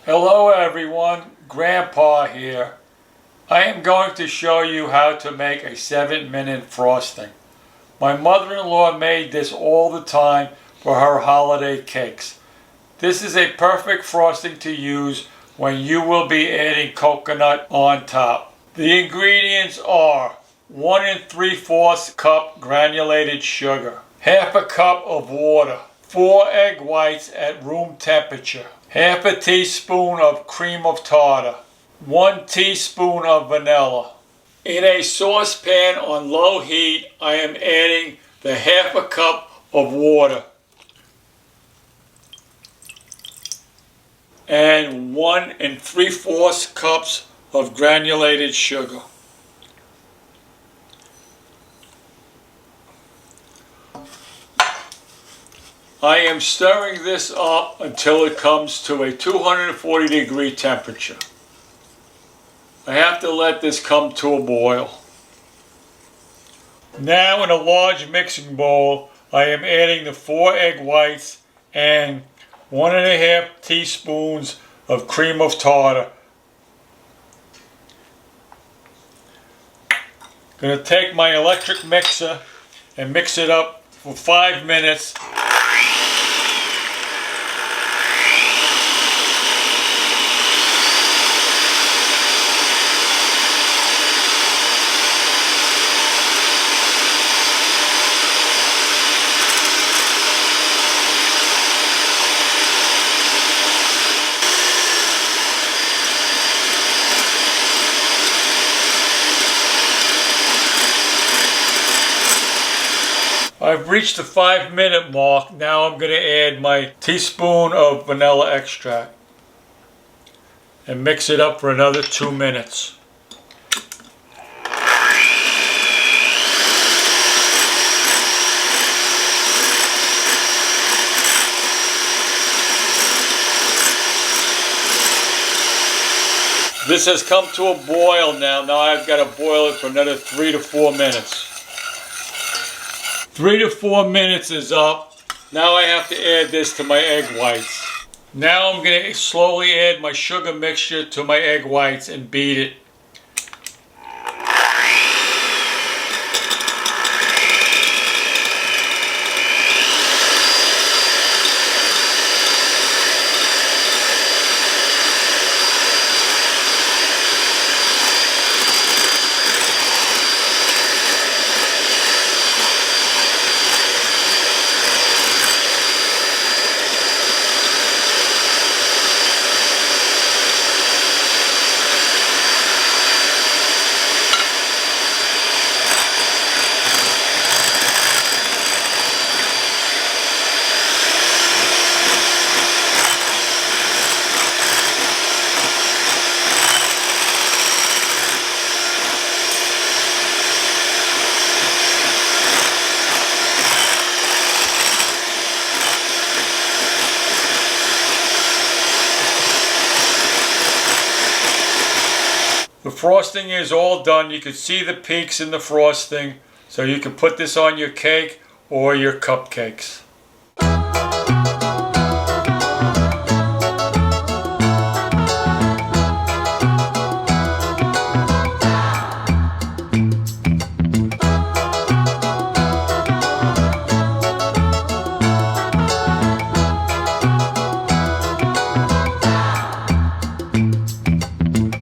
Hello everyone, Grandpa here. I am going to show you how to make a 7-minute frosting. My mother-in-law made this all the time for her holiday cakes. This is a perfect frosting to use when you will be adding coconut on top. The ingredients are 1 3/4 cup granulated sugar, half a cup of water, 4 egg whites at room temperature, half a teaspoon of cream of tartar, 1 teaspoon of vanilla. In a saucepan on low heat, I am adding the half a cup of water and 1 3/4 cups of granulated sugar. I am stirring this up until it comes to a 240-degree temperature. I have to let this come to a boil. Now in a large mixing bowl, I am adding the 4 egg whites and 1 1/2 teaspoons of cream of tartar. I'm going to take my electric mixer and mix it up for 5 minutes. I've reached the 5-minute mark. Now I'm going to add my teaspoon of vanilla extract and mix it up for another 2 minutes. This has come to a boil now. Now I've got to boil it for another 3 to 4 minutes. 3 to 4 minutes is up. Now I have to add this to my egg whites. Now I'm going to slowly add my sugar mixture to my egg whites and beat it. The frosting is all done. You can see the peaks in the frosting, so you can put this on your cake or your cupcakes.